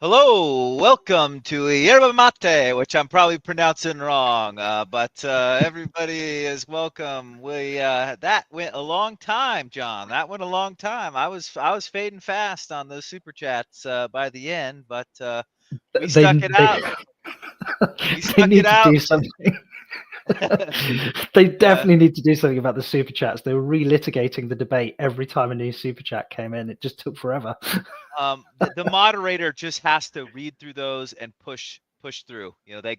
Hello, welcome to Yerba Mate, which I'm probably pronouncing wrong, but everybody is welcome. That went a long time, John. That went a long time. I was fading fast on those super chats by the end, but we They stuck it they, out. We they stuck it need to out. do something. They Yeah. definitely need to do something about the super chats. They were relitigating the debate every time a new super chat came in. It just took forever. The moderator just has to read through those and push through. Yeah, They've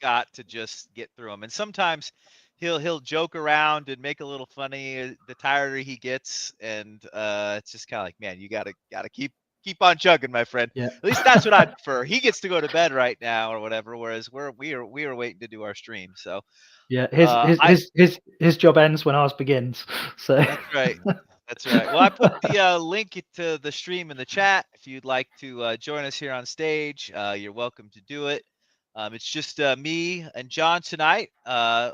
got to just get through them. And sometimes he'll joke around and make a little funny the tireder he gets, and it's just kind of like, man, you gotta keep on chugging, my friend. yeah, At least that's what I prefer. He gets to go to bed right now or whatever, whereas we are waiting to do our stream. So yeah. His his I his his his job ends when ours begins. So That's right. That's right. Well, I put the link to the stream in the chat. If you'd like to join us here on stage, you're welcome to do it. It's just me and John tonight. I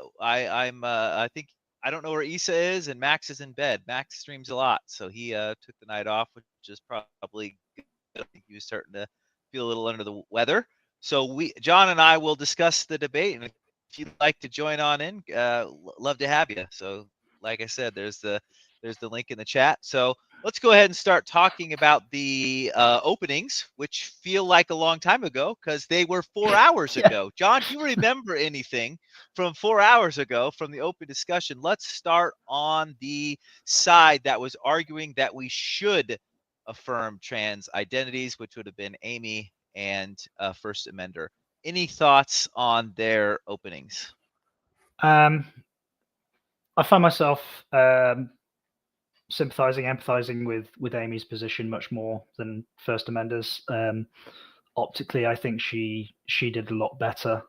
think I don't know where Issa is, and Max is in bed. Max streams a lot, so he took the night off, which is probably good. I think he was starting to feel a little under the weather. So John and I will discuss the debate, and if you'd like to join on in, love to have you. So, like I said, there's the link in the chat. So let's go ahead and start talking about the openings, which feel like a long time ago because they were 4 hours yeah. ago. John, do you remember anything from 4 hours ago from the open discussion? Let's start on the side that was arguing that we should affirm trans identities, which would have been Amy and 1stamender. Any thoughts on their openings? I find myself sympathizing, empathizing with Amy's position much more than 1stamender's. Optically, I think she did a lot better.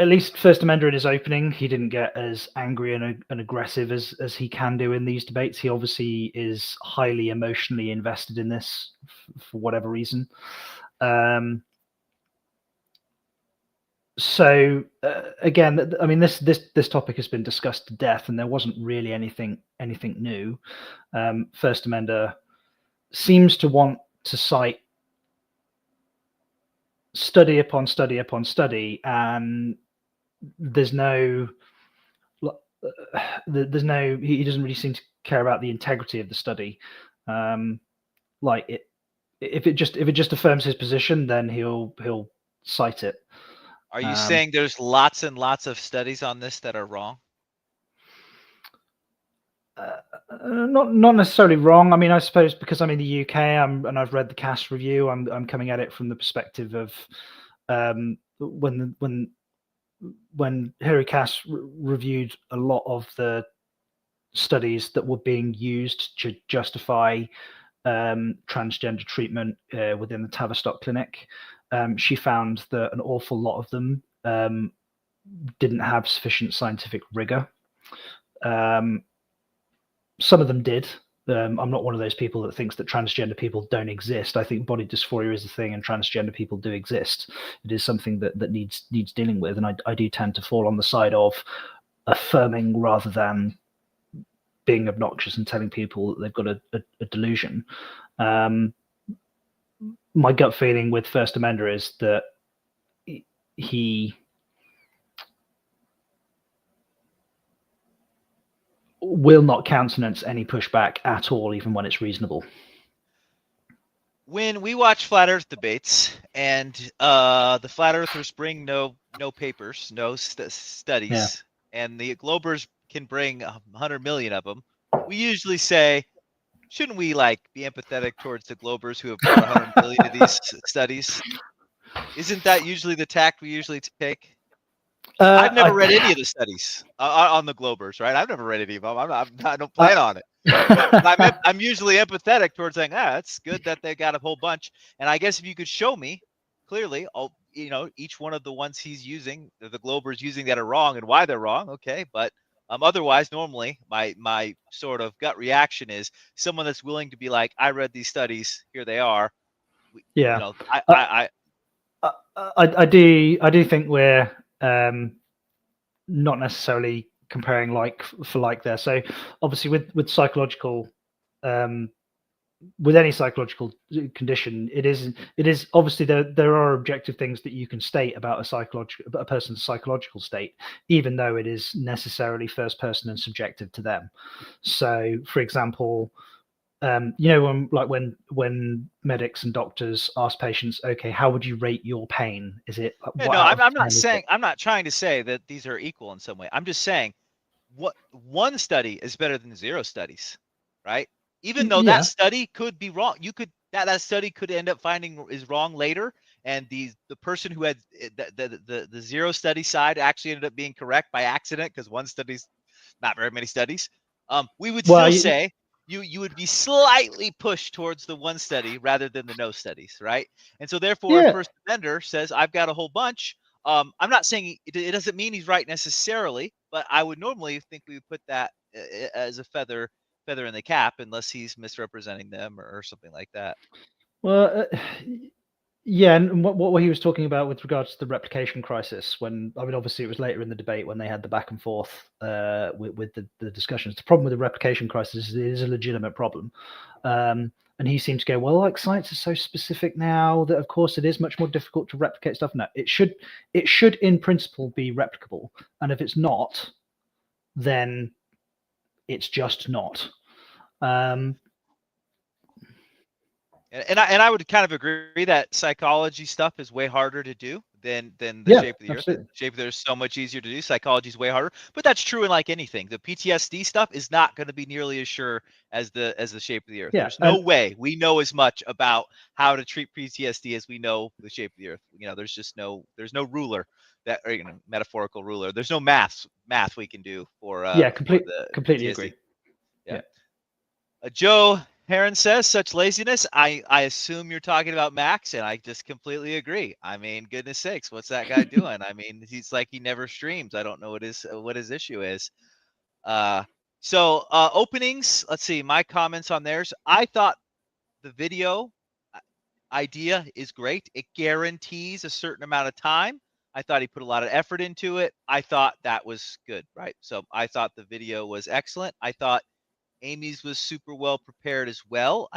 At least 1stamender in his opening, he didn't get as angry and aggressive as he can do in these debates. He obviously is highly emotionally invested in this for whatever reason. So again, I mean, this topic has been discussed to death, and there wasn't really anything new. 1stamender seems to want to cite study upon study upon study, and there's no he doesn't really seem to care about the integrity of the study. Like it, if it just affirms his position, then he'll cite it. Are you saying there's lots and lots of studies on this that are wrong? Not necessarily wrong. I mean, I suppose because I'm in the UK, and I've read the Cass review. I'm coming at it from the perspective of when Harry Cass reviewed a lot of the studies that were being used to justify transgender treatment within the Tavistock Clinic. She found that an awful lot of them didn't have sufficient scientific rigor. Some of them did. I'm not one of those people that thinks that transgender people don't exist. I think body dysphoria is a thing, and transgender people do exist. It is something that needs dealing with, and I do tend to fall on the side of affirming rather than being obnoxious and telling people that they've got a delusion. My gut feeling with 1stamender is that he will not countenance any pushback at all, even when it's reasonable. When we watch flat Earth debates, and the flat Earthers bring no papers, no studies, and the Globers can bring 100 million of them, we usually say, shouldn't we be empathetic towards the Globers who have brought 100 million of these studies? Isn't that usually the tact we usually take? I've never read any of the studies on the Globers, right? I've never read any of them. I don't plan on it. But I'm usually empathetic towards saying, it's good that they got a whole bunch. And I guess if you could show me clearly, each one of the ones he's using, the Globers using that are wrong and why they're wrong, okay. But otherwise, normally my sort of gut reaction is someone that's willing to be like, I read these studies, here they are. Yeah, I I do think we're not necessarily comparing like for like there. So obviously with psychological with any psychological condition, it is obviously there are objective things that you can state about a person's psychological state, even though it is necessarily first person and subjective to them. So, for example, when medics and doctors ask patients, okay, how would you rate your pain? Is it Yeah, what no, out of I'm not 10 is saying it? I'm not trying to say that these are equal in some way. I'm just saying what one study is better than 0 studies, right? Even though that Yeah. study could be wrong, you could that study could end up finding is wrong later, and the person who had the 0 study side actually ended up being correct by accident because one study's not very many studies. We would Well, still say you would be slightly pushed towards the one study rather than the no studies, right? And so therefore, if yeah. 1stamender says I've got a whole bunch, I'm not saying it doesn't mean he's right necessarily, but I would normally think we would put that as a feather in the cap, unless he's misrepresenting them or something like that. Well, yeah, and what he was talking about with regards to the replication crisis, obviously it was later in the debate when they had the back and forth with the discussions. The problem with the replication crisis is it is a legitimate problem. And he seemed to go, well, like science is so specific now that of course it is much more difficult to replicate stuff. No, it should in principle be replicable. And if it's not, then it's just not. And I would kind of agree that psychology stuff is way harder to do than the Yeah, shape of the earth. The absolutely. shape of the earth is so much easier to do. Psychology is way harder, but that's true in like anything. The PTSD stuff is not going to be nearly as sure as the shape of the earth. Yeah, There's no way we know as much about how to treat PTSD as we know the shape of the earth. There's just no ruler that, or, metaphorical ruler. There's no math we can do for the completely PTSD. agree. Yeah. Joe Heron says, such laziness. I assume you're talking about Max, and I just completely agree. I mean, goodness sakes, what's that guy doing? I mean, he's like he never streams. I don't know what his issue is. So openings. Let's see my comments on theirs. I thought the video idea is great. It guarantees a certain amount of time. I thought he put a lot of effort into it. I thought that was good, right? So I thought the video was excellent. I thought Amy's was super well prepared as well.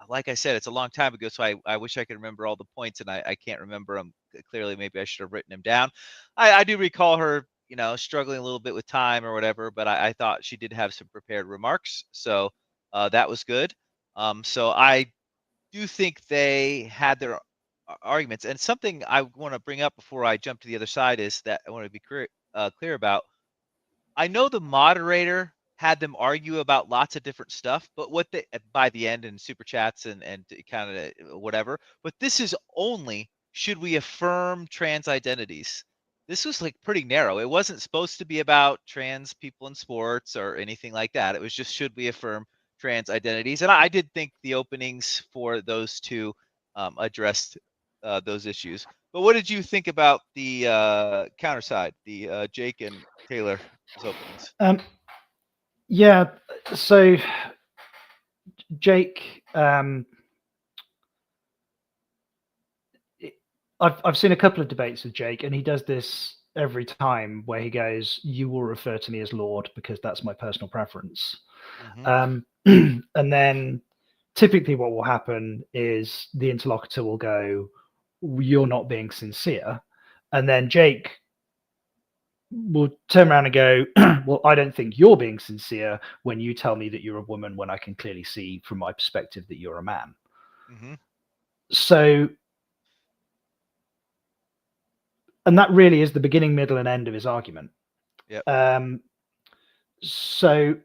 Like I said, it's a long time ago, so I wish I could remember all the points, and I can't remember them clearly. Maybe I should have written them down. I do recall her, struggling a little bit with time or whatever, but I thought she did have some prepared remarks, so that was good. So I do think they had their arguments, and something I want to bring up before I jump to the other side is that I want to be clear about. I know the moderator had them argue about lots of different stuff, but what they by the end in super chats and kind of whatever. But this is only should we affirm trans identities. This was like pretty narrow. It wasn't supposed to be about trans people in sports or anything like that. It was just should we affirm trans identities, and I did think the openings for those two addressed those issues. But what did you think about the counter side, the Jake and Taylor openings? Yeah, so Jake, I've seen a couple of debates with Jake, and he does this every time where he goes, "You will refer to me as Lord because that's my personal preference." And then typically what will happen is the interlocutor will go, "You're not being sincere," and then Jake will turn around and go, "Well, I don't think you're being sincere when you tell me that you're a woman when I can clearly see from my perspective that you're a man." So, and that really is the beginning, middle, and end of his argument. So,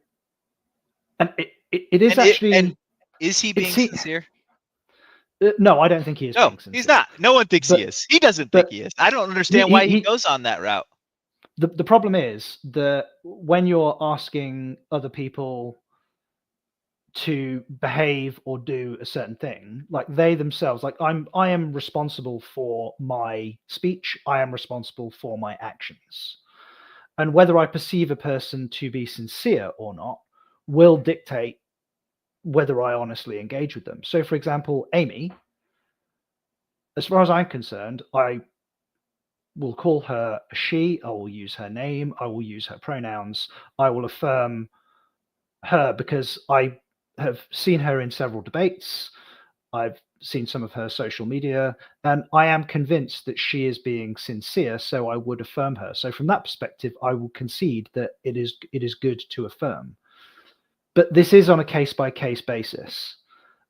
and it is actually. And is he being sincere? No, I don't think he is being sincere. He's not. No one thinks he is. He doesn't think he is. I don't understand why he goes on that route. The problem is that when you're asking other people to behave or do a certain thing, like they themselves, like I am responsible for my speech, I am responsible for my actions, and whether I perceive a person to be sincere or not will dictate whether I honestly engage with them. So, for example, Amy, as far as I'm concerned, I will call her a she, I will use her name, I will use her pronouns, I will affirm her because have seen her in several debates. I've seen some of her social media, and I am convinced that she is being sincere, so I would affirm her. So from that perspective, I will concede that it is good to affirm. But this is on a case-by-case basis.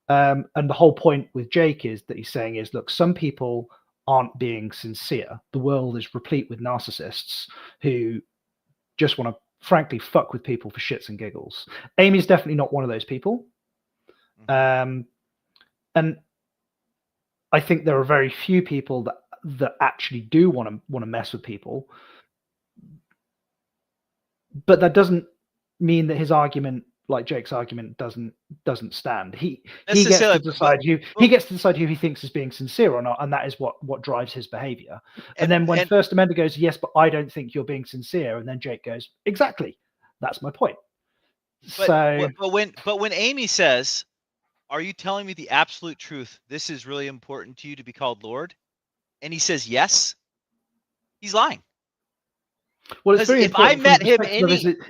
And the whole point with Jake is that he's saying is, look, some people aren't being sincere. The world is replete with narcissists who just want to, frankly, fuck with people for shits and giggles. Amy's definitely not one of those people. And I think there are very few people that actually do want to mess with people. But that doesn't mean that his argument, like Jake's argument, doesn't stand. He gets to decide he gets to decide who he thinks is being sincere or not, and that is what drives his behavior. And then when 1stamender goes, yes, but I don't think you're being sincere, and then Jake goes, exactly, that's my point. But when Amy says, "Are you telling me the absolute truth? This is really important to you to be called Lord," and he says yes, he's lying. Well, it's very important.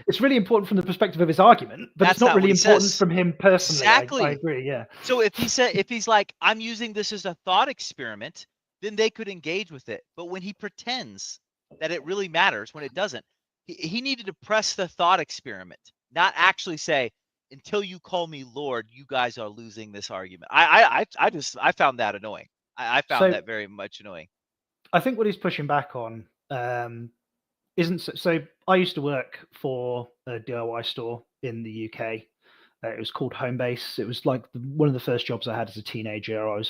It's really important from the perspective of his argument, but it's not really important from him personally. Exactly. I agree. Yeah. So if he's like, "I'm using this as a thought experiment," then they could engage with it. But when he pretends that it really matters when it doesn't, he needed to press the thought experiment, not actually say, "Until you call me Lord, you guys are losing this argument." I found that annoying. I found that very much annoying. I think what he's pushing back on isn't so. I used to work for a DIY store in the UK. It was called Homebase. It was like one of the first jobs I had as a teenager. And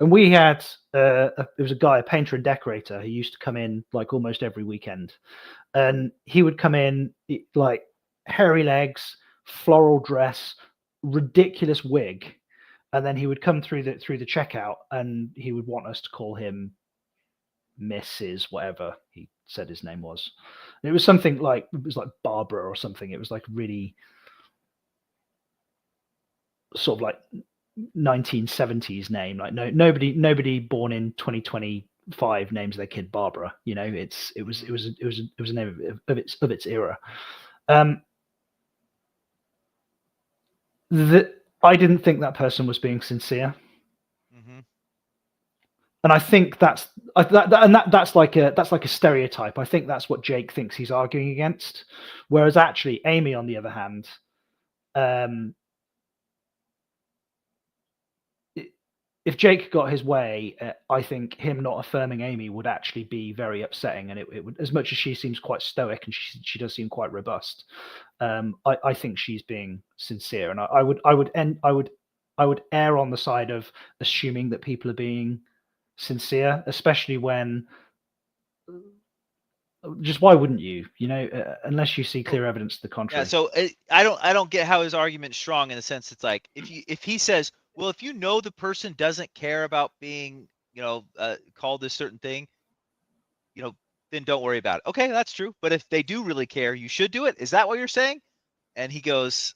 we had there was a guy, a painter and decorator, who used to come in like almost every weekend, and he would come in like hairy legs, floral dress, ridiculous wig, and then he would come through the checkout, and he would want us to call him Mrs. whatever he said his name was. And it was something like Barbara or something. It was like really sort of like 1970s name. Like nobody born in 2025 names their kid Barbara. You know, it was a name of its era. I didn't think that person was being sincere. And I think that's like a stereotype. I think that's what Jake thinks he's arguing against. Whereas actually, Amy, on the other hand, if Jake got his way, I think him not affirming Amy would actually be very upsetting. And it would, as much as she seems quite stoic and she does seem quite robust, I think she's being sincere. And I would err on the side of assuming that people are being sincere, especially when just why wouldn't you unless you see clear evidence to the contrary. Yeah, so I don't get how his argument's strong, in the sense it's like, if he says, well, if you know the person doesn't care about being called this certain thing, then don't worry about it. Okay, that's true. But if they do really care, you should do it. Is that what you're saying? And he goes,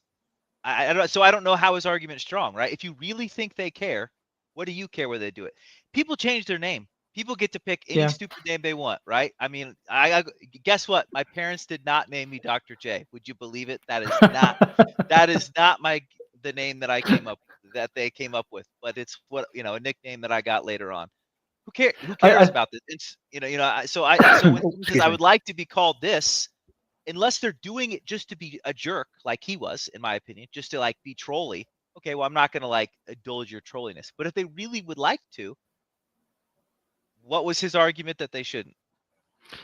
I don't know how his argument's strong, right? If you really think they care, what do you care whether they do it? People change their name. People get to pick any stupid name they want, right? I mean, I guess what? My parents did not name me Dr. J. Would you believe it? That is not the name that they came up with, but it's a nickname that I got later on. Who cares about this? It's so when he says, I would like to be called this, unless they're doing it just to be a jerk, like he was, in my opinion, just to like be trolly. Okay, well, I'm not going to like indulge your trolliness. But if they really would like to, what was his argument that they shouldn't?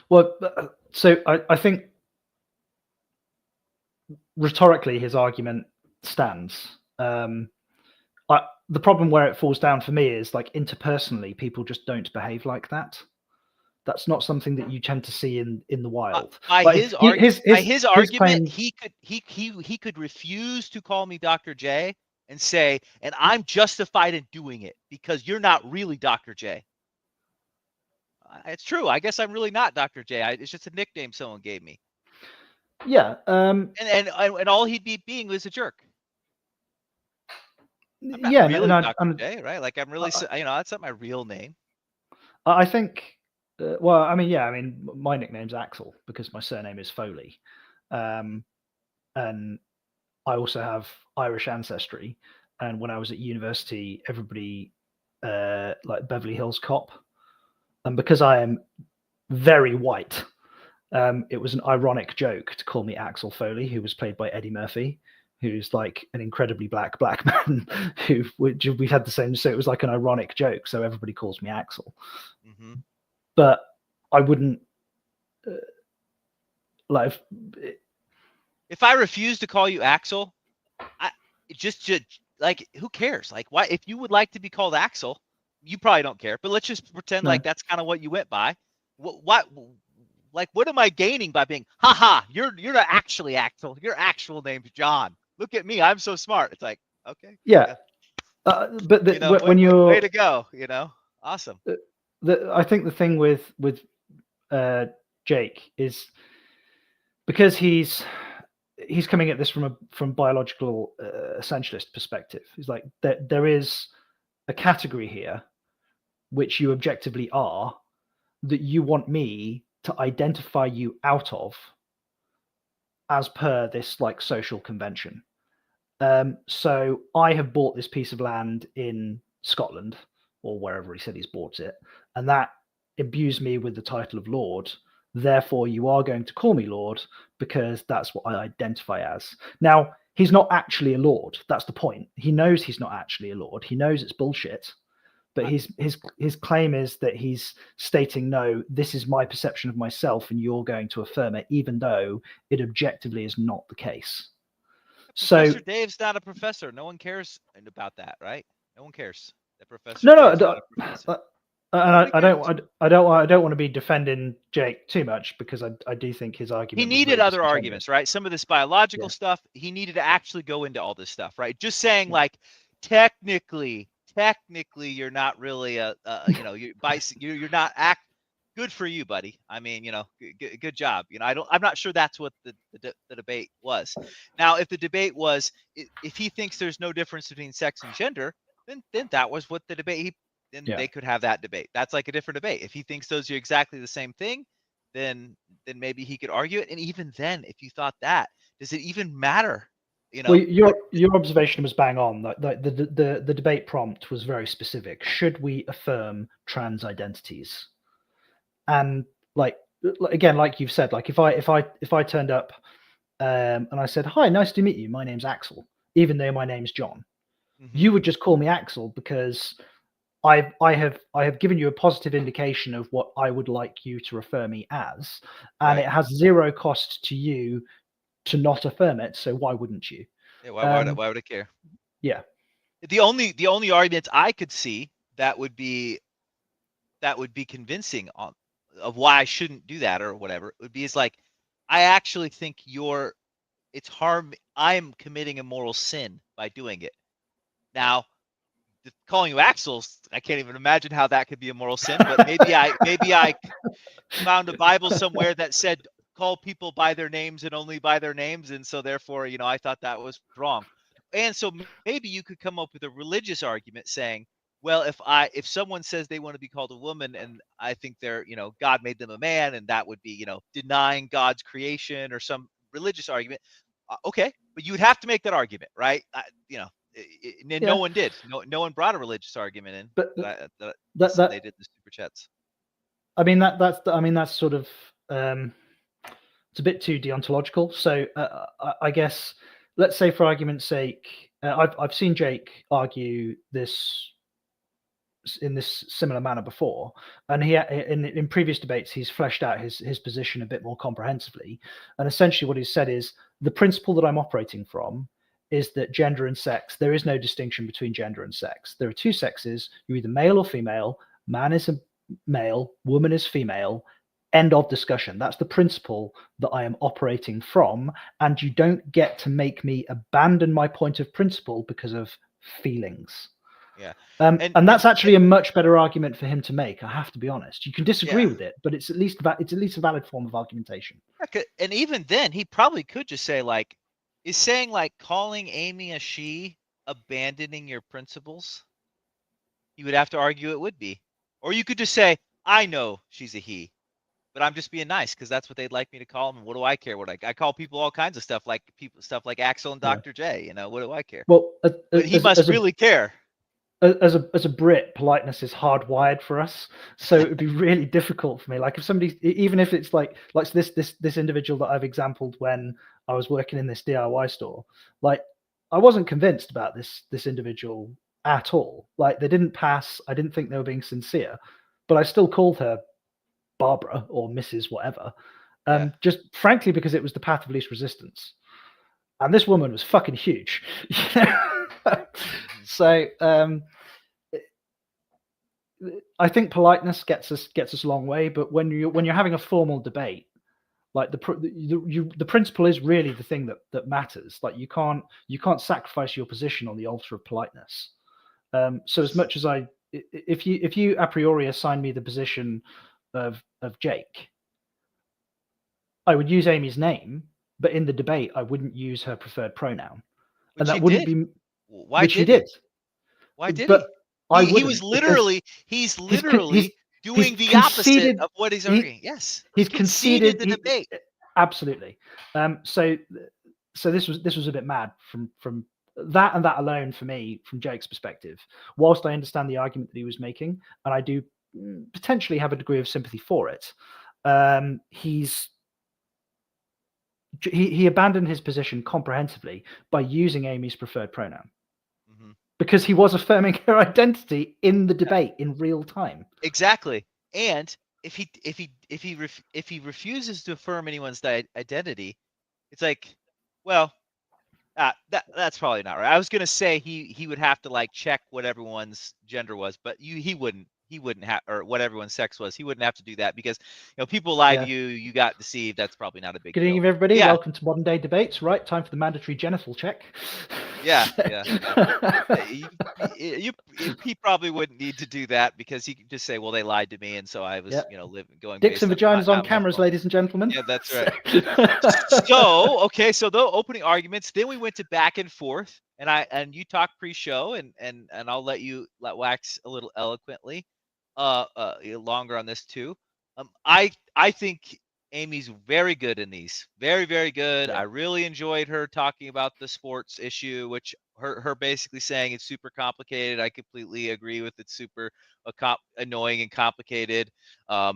Well, so I think rhetorically his argument stands. The problem where it falls down for me is like interpersonally, people just don't behave like that. That's not something that you tend to see in the wild. By his argument, he could refuse to call me Dr. J and say, and I'm justified in doing it because you're not really Dr. J. It's true. I guess I'm really not Dr. J. It's just a nickname someone gave me. Yeah. And all he'd be being was a jerk. I'm not really Dr. J, right? Like I'm really, that's not my real name. I think. Well, I mean, my nickname's Axel because my surname is Foley, and I also have Irish ancestry, and when I was at university, everybody like Beverly Hills Cop, and because I am very white, it was an ironic joke to call me Axel Foley, who was played by Eddie Murphy, who's like an incredibly black man we've had the same. So it was like an ironic joke. So everybody calls me Axel, but I wouldn't like if I refuse to call you Axel, just like, who cares? Like, why? If you would like to be called Axel, you probably don't care. But let's just pretend like that's kind of what you went by. What? Like, what am I gaining by being? You're not actually Axel. Your actual name's John. Look at me. I'm so smart. It's like, okay. Yeah. But when you're way to go, awesome. I think the thing with Jake is because he's coming at this from biological essentialist perspective. He's like there is a category here which you objectively are that you want me to identify you out of as per this like social convention. So I have bought this piece of land in Scotland or wherever he said he's bought it, and that imbues me with the title of Lord. Therefore, you are going to call me Lord because that's what I identify as. Now, he's not actually a Lord. That's the point. He knows he's not actually a Lord. He knows it's bullshit. But his claim is that he's stating, no, this is my perception of myself, and you're going to affirm it, even though it objectively is not the case. Professor Dave's not a professor. No one cares about that, right? No one cares. That Professor Dave's not a professor. I don't want to be defending Jake too much because I do think his argument. He needed other arguments, right? Some of this biological stuff. He needed to actually go into all this stuff, right? Just saying like, technically, you're not really you're not good for you, buddy. I mean, good job. I'm not sure that's what the debate was. Now, if the debate was, if he thinks there's no difference between sex and gender, then that was what the debate. They could have that debate. That's like a different debate. If he thinks those are exactly the same thing, then maybe he could argue it. And even then, if you thought that, does it even matter? Well, your observation was bang on. The debate prompt was very specific. Should we affirm trans identities? And again, like you've said, like if I turned up and I said, "Hi, nice to meet you. My name's Axel," even though my name's John, you would just call me Axel because I have given you a positive indication of what I would like you to refer me as, and it has zero cost to you to not affirm it. So why wouldn't you? Yeah, why would I care? Yeah. The only arguments I could see that would be convincing of why I shouldn't do that or whatever would be is like, I actually think I'm committing a moral sin by doing it. Now, calling you Axels, I can't even imagine how that could be a moral sin, but maybe I found a Bible somewhere that said call people by their names and only by their names, and so therefore, I thought that was wrong. And so maybe you could come up with a religious argument saying, well, if someone says they want to be called a woman and I think they're, God made them a man, and that would be, denying God's creation or some religious argument. Okay, but you would have to make that argument, right? No one did. No one brought a religious argument in. But they did the super chats. I mean that's sort of it's a bit too deontological. So I guess let's say for argument's sake, I've seen Jake argue this in this similar manner before, and he in previous debates he's fleshed out his position a bit more comprehensively. And essentially what he's said is the principle that I'm operating from is that gender and sex, there is no distinction between gender and sex. There are two sexes. You're either male or female. Man is a male, woman is female. End of discussion. That's the principle that I am operating from, and you don't get to make me abandon my point of principle because of feelings. Yeah. And that's actually a much better argument for him to make. I have to be honest. You can disagree with it, but it's at least a valid form of argumentation. And even then, he probably could just say like, is saying like calling Amy a she abandoning your principles? You would have to argue it would be. Or you could just say, I know she's a he, but I'm just being nice because that's what they'd like me to call them. What do I care? I call people all kinds of stuff like Axel and Dr. J. You know, what do I care? Well, but he must really care. As a Brit, politeness is hardwired for us, so it would be really difficult for me. Like if somebody, even if it's like this individual that I've exampled when I was working in this DIY store, like I wasn't convinced about this individual at all. Like they didn't pass. I didn't think they were being sincere, but I still called her Barbara or Mrs. whatever, just frankly because it was the path of least resistance. And this woman was fucking huge. So I think politeness gets us a long way, but when you're having a formal debate, like the principle is really the thing that matters. Like you can't sacrifice your position on the altar of politeness. So as much as if you a priori assign me the position of Jake, I would use Amy's name, but in the debate I wouldn't use her preferred pronoun. Which and that wouldn't did. be Why which did he did. Why did but he? He was literally doing the opposite of what he's arguing. Yes, he's conceded the debate. Absolutely. So this was a bit mad from that, and that alone for me, from Jake's perspective. Whilst I understand the argument that he was making, and I do potentially have a degree of sympathy for it, he abandoned his position comprehensively by using Amy's preferred pronoun. Because he was affirming her identity in the debate in real time. Exactly. And if he refuses to affirm anyone's identity, it's like, well, that's probably not right. I was gonna say he would have to like check what everyone's gender was, but he wouldn't have, or what everyone's sex was. He wouldn't have to do that because people lie to you. You got deceived. That's probably not a big deal. Good evening, everybody. Yeah. Welcome to Modern Day Debates. Right, time for the mandatory genital check. Yeah. He probably wouldn't need to do that because he could just say, "Well, they lied to me, and so I was, going." Dicks and vaginas on cameras, ladies and gentlemen. Yeah, that's right. So the opening arguments. Then we went to back and forth, and you talked pre-show, and I'll let you wax a little eloquently, longer on this too. I think Amy's very good in these. Very, very good. Yeah. I really enjoyed her talking about the sports issue, which her basically saying it's super complicated. I completely agree with it. Super annoying and complicated. I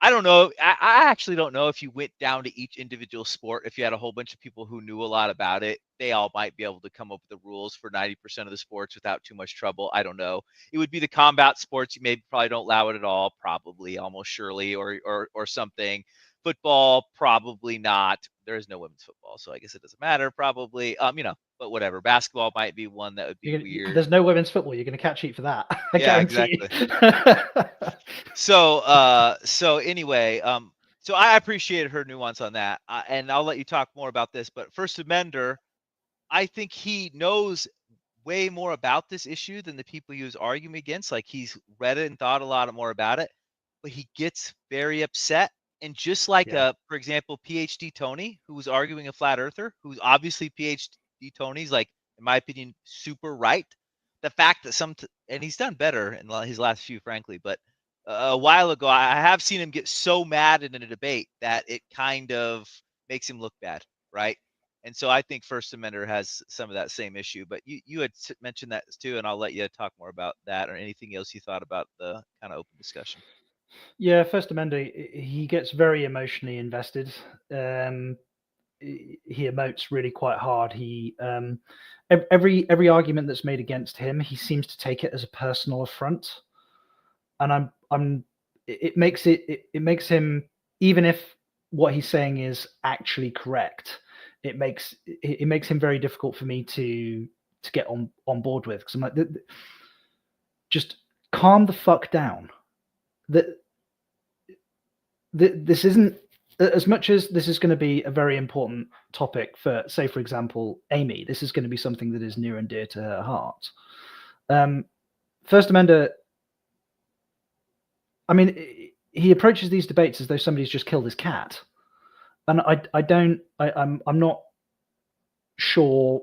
don't know. I actually don't know if you went down to each individual sport, if you had a whole bunch of people who knew a lot about it, they all might be able to come up with the rules for 90% of the sports without too much trouble. I don't know. It would be the combat sports. You probably don't allow it at all, probably, almost surely, or something. Football, probably not. There is no women's football, so I guess it doesn't matter, probably. But whatever. Basketball might be one that would be weird. There's no women's football. You're going to catch heat for that. I guarantee exactly. So anyway, so I appreciated her nuance on that, and I'll let you talk more about this. But 1stamender, I think he knows way more about this issue than the people he was arguing against. Like he's read it and thought a lot more about it, but he gets very upset. And just like, for example, PhD Tony, who was arguing a flat earther, who's obviously PhD Tony's, like, in my opinion, super right. The fact that and he's done better in his last few, frankly, but a while ago, I have seen him get so mad in a debate that it kind of makes him look bad, right? And so I think 1stamender has some of that same issue. But you had mentioned that too, and I'll let you talk more about that or anything else you thought about the kind of open discussion. Yeah, 1stamender, he gets very emotionally invested. He emotes really quite hard. He every argument that's made against him, he seems to take it as a personal affront, and it makes him, even if what he's saying is actually correct, it makes him very difficult for me to get on board with, because I'm like, just calm the fuck down. This isn't, as much as this is going to be a very important topic for, say, for example, Amy, this is going to be something that is near and dear to her heart. 1stamender, I mean, he approaches these debates as though somebody's just killed his cat. And I'm not sure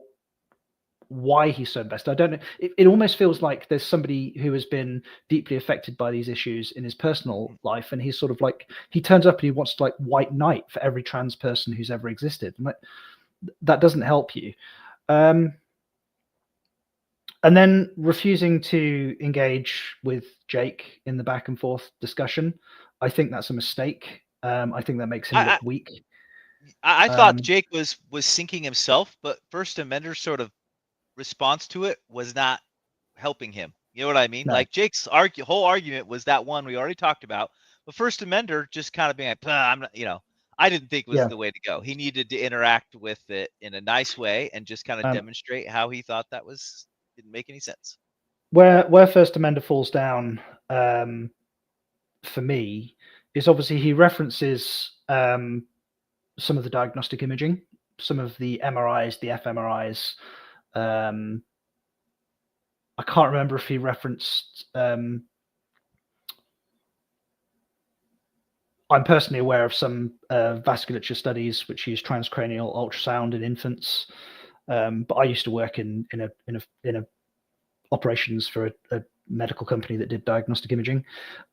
why he's so invested. I don't know. It almost feels like there's somebody who has been deeply affected by these issues in his personal life, and he's sort of like, he turns up and he wants to like white knight for every trans person who's ever existed, and that doesn't help you. And then refusing to engage with Jake in the back and forth discussion, I think that's a mistake. I think that makes him look weak. I thought Jake was sinking himself, but 1stamender sort of response to it was not helping him. You know what I mean? No. Like Jake's whole argument was that one we already talked about, but 1stamender just kind of being like, I'm not, I didn't think was the way to go. He needed to interact with it in a nice way and just kind of demonstrate how he thought that didn't make any sense. Where 1stamender falls down for me is obviously he references some of the diagnostic imaging, some of the MRIs, the fMRIs. I can't remember if he referenced. I'm personally aware of some vasculature studies which use transcranial ultrasound in infants, but I used to work in a operations for a medical company that did diagnostic imaging.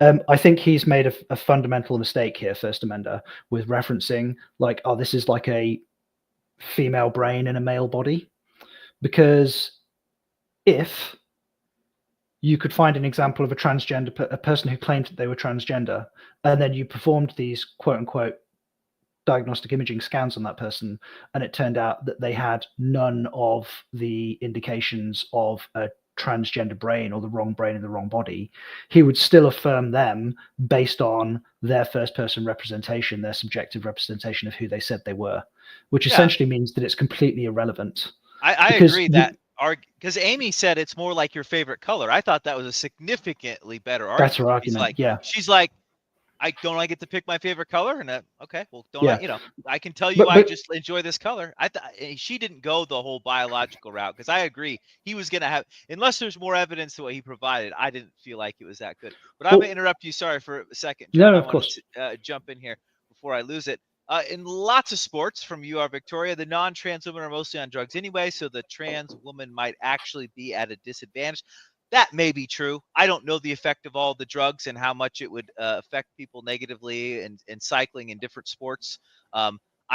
I think he's made a fundamental mistake here, 1stamender, with referencing like, oh, this is like a female brain in a male body, because if you could find an example of a person who claimed that they were transgender, and then you performed these quote unquote diagnostic imaging scans on that person, and it turned out that they had none of the indications of a transgender brain or the wrong brain in the wrong body, he would still affirm them based on their first person representation, their subjective representation of who they said they were, which essentially means that it's completely irrelevant. I agree that because Amy said it's more like your favorite color. I thought that was a significantly better argument. Better argument. She's like, I get to pick my favorite color, and okay, well, I can tell you, I just enjoy this color. I thought she didn't go the whole biological route, because I agree he was gonna have, unless there's more evidence to what he provided. I didn't feel like it was that good. But I'm gonna interrupt you. Sorry for a second. John, no, of course. Jump in here before I lose it. In lots of sports from UR Victoria, the non-trans women are mostly on drugs anyway, so the trans woman might actually be at a disadvantage. That may be true. I don't know the effect of all the drugs and how much it would affect people negatively and cycling in different sports. I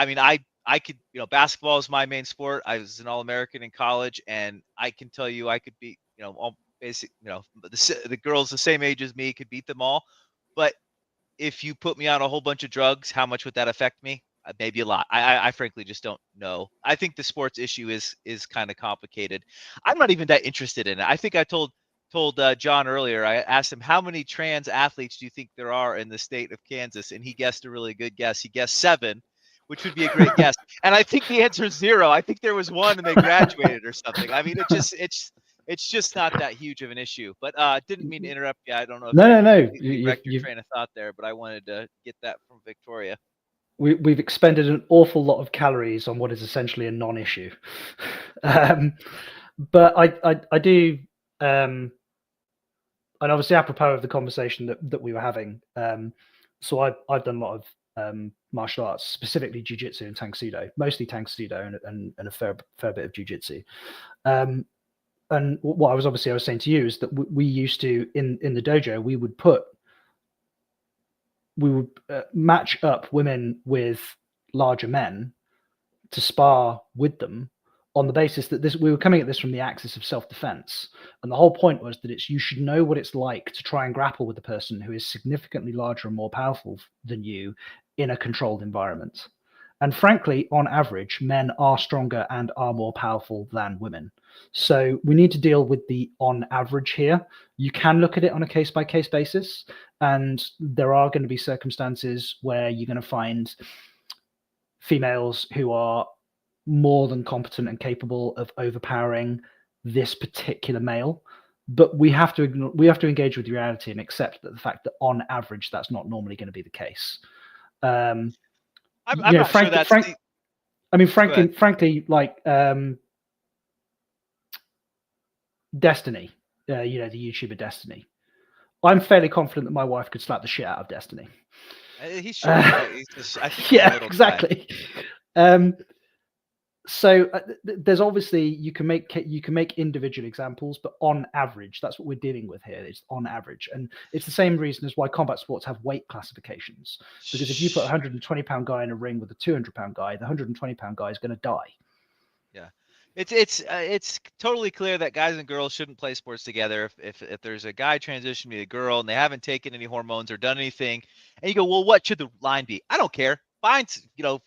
mean, I could, basketball is my main sport. I was an All-American in college, and I can tell you I could beat, all basic, the girls the same age as me could beat them all. But if you put me on a whole bunch of drugs, how much would that affect me? Maybe a lot. I frankly just don't know. I think the sports issue is kind of complicated. I'm not even that interested in it. I think I told John earlier, I asked him, how many trans athletes do you think there are in the state of Kansas? And he guessed a really good guess. He guessed 7, which would be a great guess. And I think the answer is 0. I think there was 1 and they graduated or something. I mean, it's just not that huge of an issue. But didn't mean to interrupt you. I don't know if no. You wrecked your train of thought there, but I wanted to get that from Victoria. We've expended an awful lot of calories on what is essentially a non-issue. But I do, and obviously apropos of the conversation that we were having, so I've done a lot of martial arts, specifically jiu-jitsu and tang sudo, mostly tang sudo and a fair bit of jiu-jitsu. And what I was saying to you is that we used to, in the dojo, we would match up women with larger men to spar with them, on the basis that we were coming at this from the axis of self-defense. And the whole point was that you should know what it's like to try and grapple with a person who is significantly larger and more powerful than you in a controlled environment. And frankly, on average, men are stronger and are more powerful than women. So we need to deal with the on average here. You can look at it on a case-by-case basis, and there are going to be circumstances where you're going to find females who are more than competent and capable of overpowering this particular male. But we have to engage with reality and accept that the fact that on average that's not normally going to be the case. I'm not sure that's frankly, like Destiny, the YouTuber Destiny. I'm fairly confident that my wife could slap the shit out of Destiny. He's short. He's just, yeah, exactly. So there's obviously you can make individual examples, but on average, that's what we're dealing with here. It's on average, and it's the same reason as why combat sports have weight classifications. Because if you put a 120-pound guy in a ring with a 200-pound guy, the 120-pound guy is going to die. Yeah, it's totally clear that guys and girls shouldn't play sports together. If there's a guy transitioning to a girl and they haven't taken any hormones or done anything, and you go, well, what should the line be? I don't care. Find,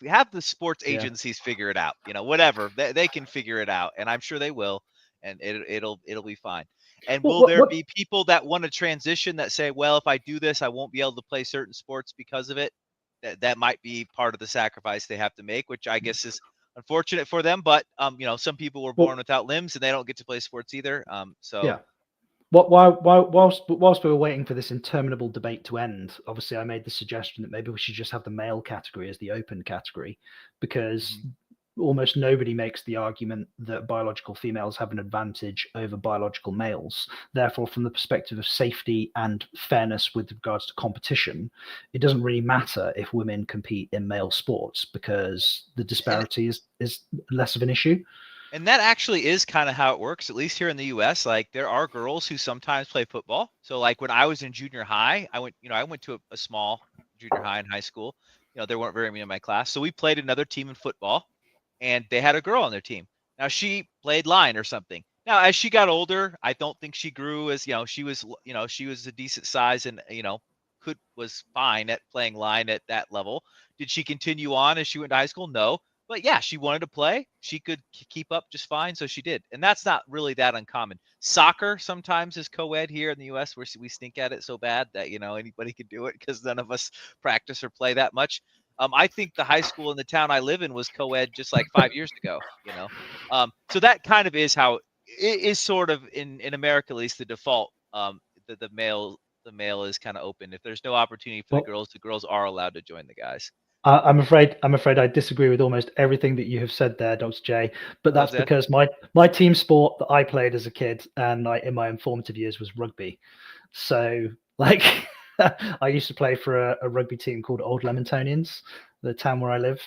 have the sports agencies figure it out. Whatever they can figure it out, and I'm sure they will, and it'll be fine. And will there be people that want to transition that say, well, if I do this, I won't be able to play certain sports because of it? That might be part of the sacrifice they have to make, which I guess is unfortunate for them, but some people were born without limbs and they don't get to play sports either. Yeah. Whilst we were waiting for this interminable debate to end, obviously I made the suggestion that maybe we should just have the male category as the open category, because almost nobody makes the argument that biological females have an advantage over biological males. Therefore, from the perspective of safety and fairness with regards to competition, it doesn't really matter if women compete in male sports because the disparity is less of an issue. And that actually is kind of how it works, at least here in the US. Like, there are girls who sometimes play football. So like when I was in junior high, I went to a small junior high and high school. There weren't very many in my class. So we played another team in football and they had a girl on their team. Now she played line or something. Now, as she got older, I don't think she grew as, she was a decent size and, was fine at playing line at that level. Did she continue on as she went to high school? No. But yeah, she wanted to play. She could keep up just fine, so she did. And that's not really that uncommon. Soccer sometimes is co-ed here in the US, where we stink at it so bad that, anybody can do it because none of us practice or play that much. I think the high school in the town I live in was co-ed just like 5 years ago, So that kind of is how it is, sort of in America, at least the default. The male is kind of open. If there's no opportunity for the girls are allowed to join the guys. I'm afraid I disagree with almost everything that you have said there, Dr. J. But that's because my team sport that I played as a kid and in my informative years was rugby. So like I used to play for a rugby team called Old Lemontonians, the town where I live.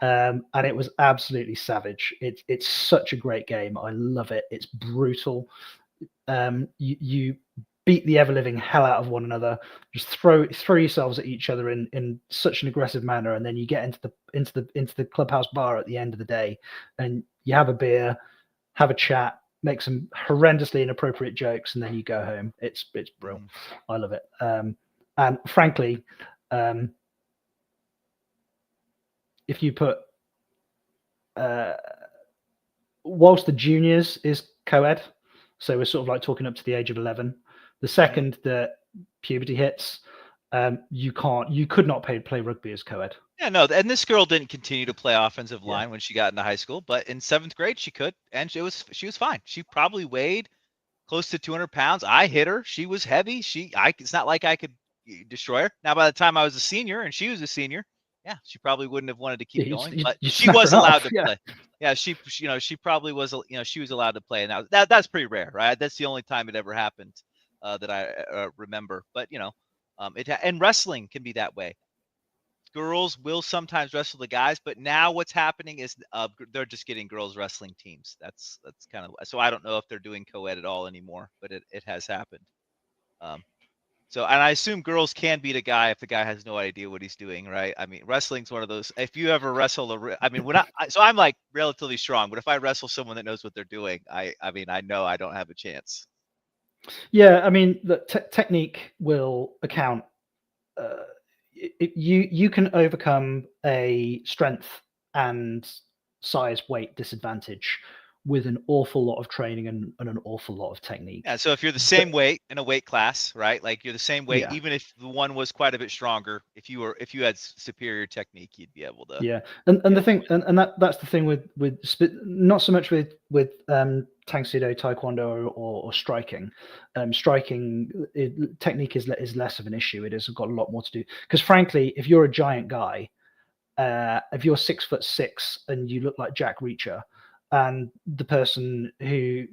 And it was absolutely savage. It's such a great game. I love it. It's brutal. You beat the ever living hell out of one another, just throw yourselves at each other in such an aggressive manner, and then you get into the clubhouse bar at the end of the day and you have a beer, have a chat, make some horrendously inappropriate jokes, and then you go home. It's brilliant. I love it. And frankly, if you put whilst the juniors is co-ed, so we're sort of like talking up to the age of 11, the second that puberty hits, you could not play rugby as co-ed. Yeah, no, and this girl didn't continue to play offensive line when she got into high school, but in 7th grade she could, and she was fine. She probably weighed close to 200 pounds. I hit her. She was heavy. It's not like I could destroy her. Now, by the time I was a senior and she was a senior, yeah, she probably wouldn't have wanted to keep going, but she was allowed to play. Yeah, she probably was, she was allowed to play, and that's pretty rare, right? That's the only time it ever happened that I remember. But and wrestling can be that way. Girls will sometimes wrestle the guys, but now what's happening is they're just getting girls wrestling teams. That's kind of, so I don't know if they're doing co-ed at all anymore, but it has happened. So, and I assume girls can beat a guy if the guy has no idea what he's doing, right? I mean, wrestling's one of those. If you ever wrestle so I'm like relatively strong, but if I wrestle someone that knows what they're doing, I know I don't have a chance. Yeah, I mean, the technique will account. You can overcome a strength and size weight disadvantage with an awful lot of training and an awful lot of technique. Yeah, so if you're the same weight in a weight class, right? Like you're the same weight, even if the one was quite a bit stronger, if you had superior technique, you'd be able to. Yeah, and the thing, and that's the thing with not so much with Tangsudo, Taekwondo, or striking. Striking technique is less of an issue. It has got a lot more to do, because frankly, if you're a giant guy, if you're 6'6" and you look like Jack Reacher, and the person who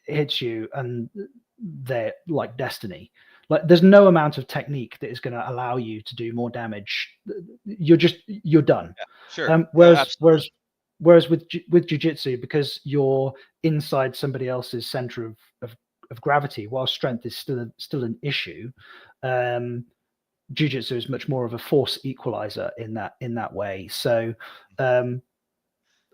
hits you and they're like Destiny, like there's no amount of technique that is going to allow you to do more damage. You're done. Yeah, sure. Whereas Whereas with jiu-jitsu, because you're inside somebody else's center of gravity, while strength is still an issue, jiu-jitsu is much more of a force equalizer in that way. So and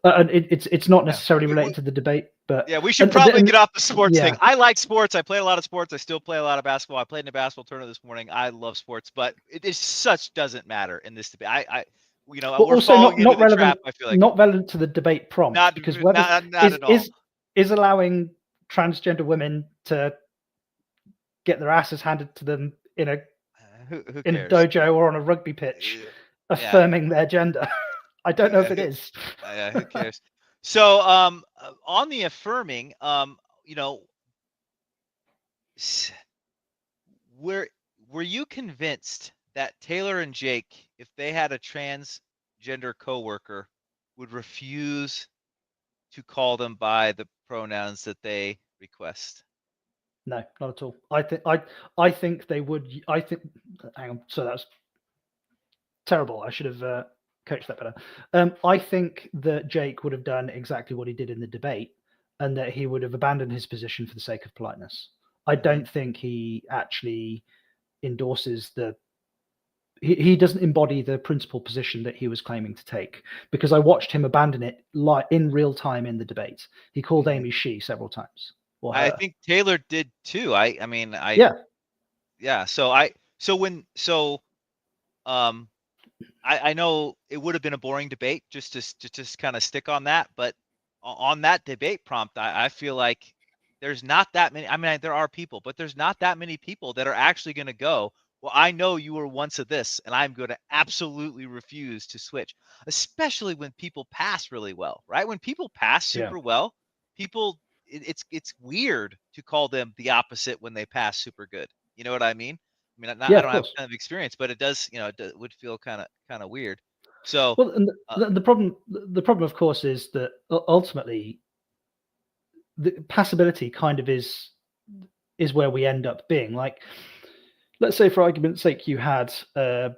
it's not necessarily related to the debate, but yeah, we should probably get off the sports thing. Yeah. I like sports. I play a lot of sports. I still play a lot of basketball. I played in a basketball tournament this morning. I love sports, but it is such doesn't matter in this debate. I you know, Well, we're also falling into not the relevant, trap. I feel like not relevant to the debate prompt, not because whether not at all. is allowing transgender women to get their asses handed to them in a Who in a cares? dojo or on a rugby pitch, affirming their gender. I don't know if it is. Who cares? So on the affirming, you know, were you convinced that Taylor and Jake, if they had a transgender coworker, would refuse to call them by the pronouns that they request? No, not at all. I think they would. I think. Hang on. So that's terrible. I should have coached that better. I think that Jake would have done exactly what he did in the debate, and that he would have abandoned his position for the sake of politeness. I don't think he actually endorses he doesn't embody the principal position that he was claiming to take, because I watched him abandon it in real time in the debate. He called Amy she several times. I think Taylor did too. I mean, yeah. So I know it would have been a boring debate just to kind of stick on that, but on that debate prompt, I feel like there's not that many. I mean, there are people, but there's not that many people that are actually going to go, well, I know you were once of this, and I'm going to absolutely refuse to switch, especially when people pass really well, right? When people pass super well, people, it's weird to call them the opposite when they pass super good. You know what I mean? I mean, I don't have kind of experience, but it does, you know, it would feel kind of weird. So, well, and the problem, of course, is that ultimately the passability kind of is where we end up being. Like, let's say, for argument's sake, you had a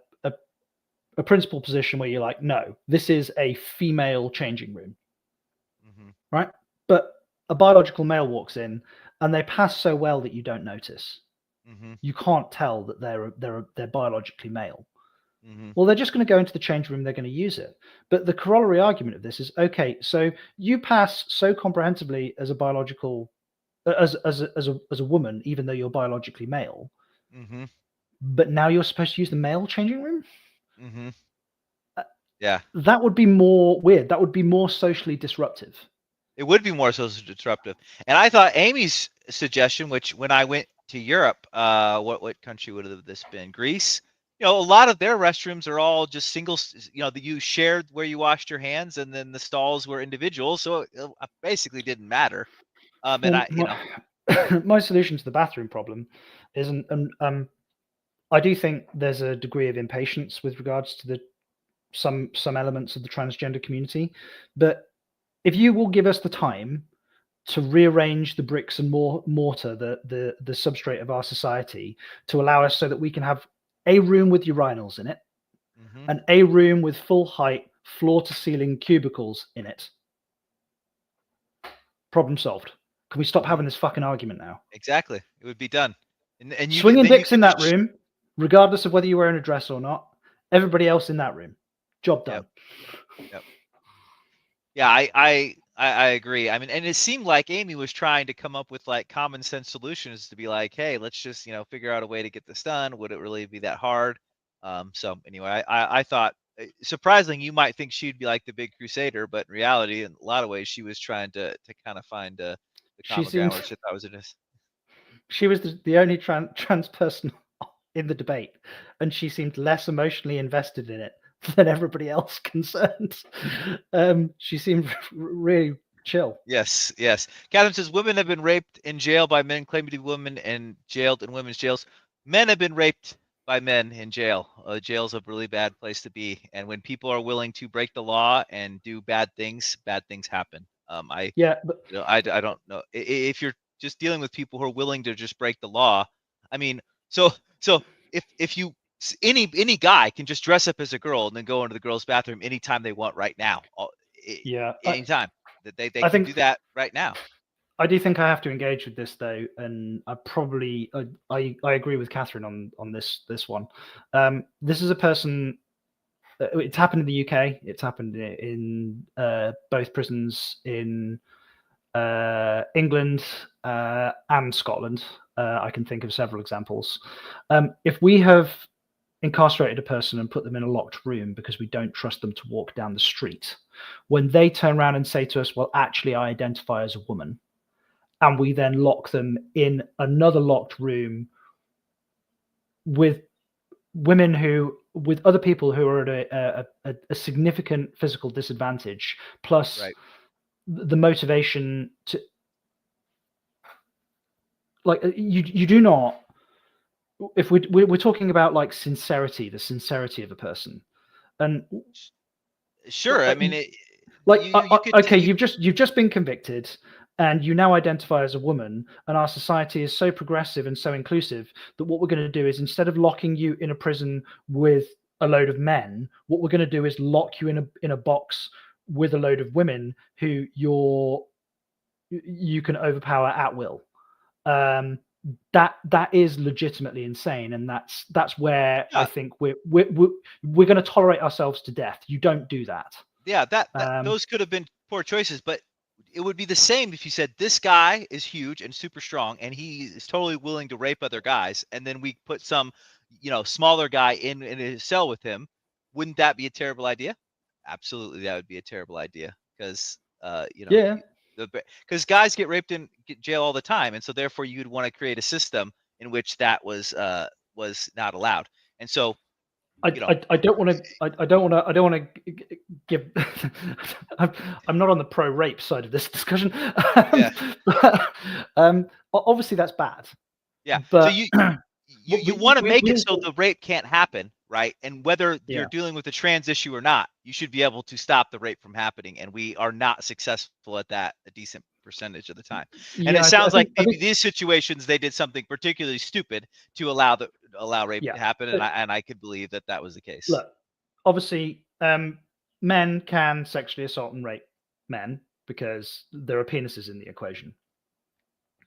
principal position where you're like, no, this is a female changing room, right? But a biological male walks in and they pass so well that you don't notice. You can't tell that they're biologically male. Well, they're just going to go into the change room. They're going to use it. But the corollary argument of this is, okay, so you pass so comprehensively as a biological, as a woman, even though you're biologically male. But now you're supposed to use the male changing room. Yeah, that would be more weird. That would be more socially disruptive. It would be more socially disruptive. And I thought Amy's suggestion, which when I went to Europe, what country would have this been? Greece. You know, a lot of their restrooms are all just single. You know, that you shared where you washed your hands, and then the stalls were individual, so it basically didn't matter. My solution to the bathroom problem is, I do think there's a degree of impatience with regards to some elements of the transgender community, but if you will give us the time to rearrange the bricks and mortar, the substrate of our society, to allow us so that we can have a room with urinals in it, and a room with full height, floor to ceiling cubicles in it, problem solved. Can we stop having this fucking argument now? Exactly. It would be done. And you swinging dicks in that room, regardless of whether you're wearing a dress or not. Everybody else in that room, job done. Yep. Yeah, I agree. I mean, and it seemed like Amy was trying to come up with like common sense solutions to be like, hey, let's just, you know, figure out a way to get this done. Would it really be that hard? So anyway, I thought, surprisingly, you might think she'd be like the big crusader, but in reality, in a lot of ways, she was trying to kind of find the common ground, which I thought was interesting. She was the only trans person in the debate, and she seemed less emotionally invested in it than everybody else concerned. She seemed really chill. Yes. Catherine says women have been raped in jail by men claiming to be women and jailed in women's jails. Men have been raped by men in jail. Jail's a really bad place to be, and when people are willing to break the law and do bad things happen. I don't know if you're just dealing with people who are willing to just break the law. I mean, so if you any guy can just dress up as a girl and then go into the girls' bathroom anytime they want right now. anytime. That they I can think do that right now. I do think I have to engage with this though, and I agree with Catherine on this one. This is a person. It's happened in the UK. It's happened in both prisons in England and Scotland. I can think of several examples. If we have incarcerated a person and put them in a locked room because we don't trust them to walk down the street, when they turn around and say to us, well, actually, I identify as a woman, and we then lock them in another locked room with women with other people who are at a significant physical disadvantage, plus Right. the motivation to, like, you do not, if we're talking about like sincerity, the sincerity of a person, and Sure. I mean, okay, you've just been convicted, and you now identify as a woman, and our society is so progressive and so inclusive that what we're going to do is, instead of locking you in a prison with a load of men, what we're going to do is lock you in a box with a load of women who you can overpower at will. That is legitimately insane, and that's where I think we're going to tolerate ourselves to death. You don't do that. Yeah, those could have been poor choices, but it would be the same if you said this guy is huge and super strong and he is totally willing to rape other guys, and then we put some, smaller guy in his cell with him. Wouldn't that be a terrible idea? Absolutely, that would be a terrible idea because because guys get raped in jail all the time, and so therefore you'd want to create a system in which that was not allowed. And so I don't want to give. I'm not on the pro rape side of this discussion. Yeah. Obviously that's bad. Yeah. But so you want to make it so the rape can't happen, right? And whether you're dealing with a trans issue or not, you should be able to stop the rape from happening. And we are not successful at that a decent percentage of the time. And it sounds like maybe these situations they did something particularly stupid to allow rape to happen, and I could believe that was the case. Look, obviously, men can sexually assault and rape men because there are penises in the equation,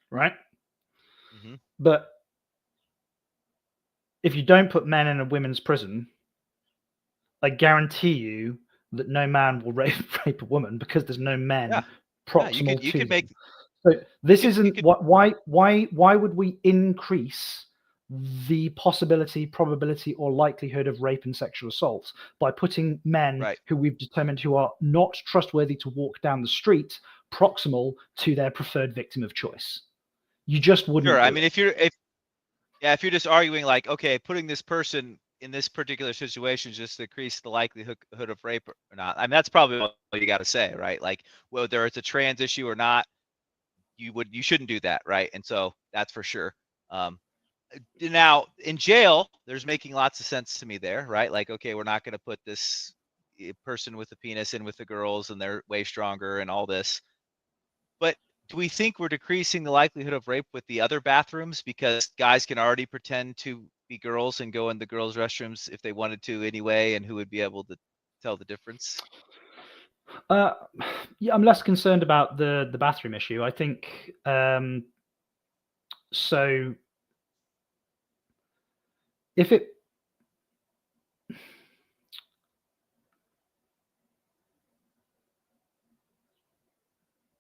right? Mm-hmm. But if you don't put men in a women's prison, I guarantee you that no man will rape a woman because there's no men proximal to them. So this isn't why would we increase the possibility, probability, or likelihood of rape and sexual assault by putting men who we've determined who are not trustworthy to walk down the street proximal to their preferred victim of choice? You just wouldn't. Sure. I mean, if you're just arguing like, okay, putting this person in this particular situation just to increase the likelihood of rape or not, I mean, that's probably all you got to say, right? Like, whether it's a trans issue or not, you shouldn't do that, right? And so that's for sure. Now in jail, there's making lots of sense to me there, right? Like, okay, we're not going to put this person with a penis in with the girls and they're way stronger and all this. But do we think we're decreasing the likelihood of rape with the other bathrooms because guys can already pretend to be girls and go in the girls' restrooms if they wanted to anyway, and who would be able to tell the difference? Yeah, I'm less concerned about the bathroom issue. I think so. If it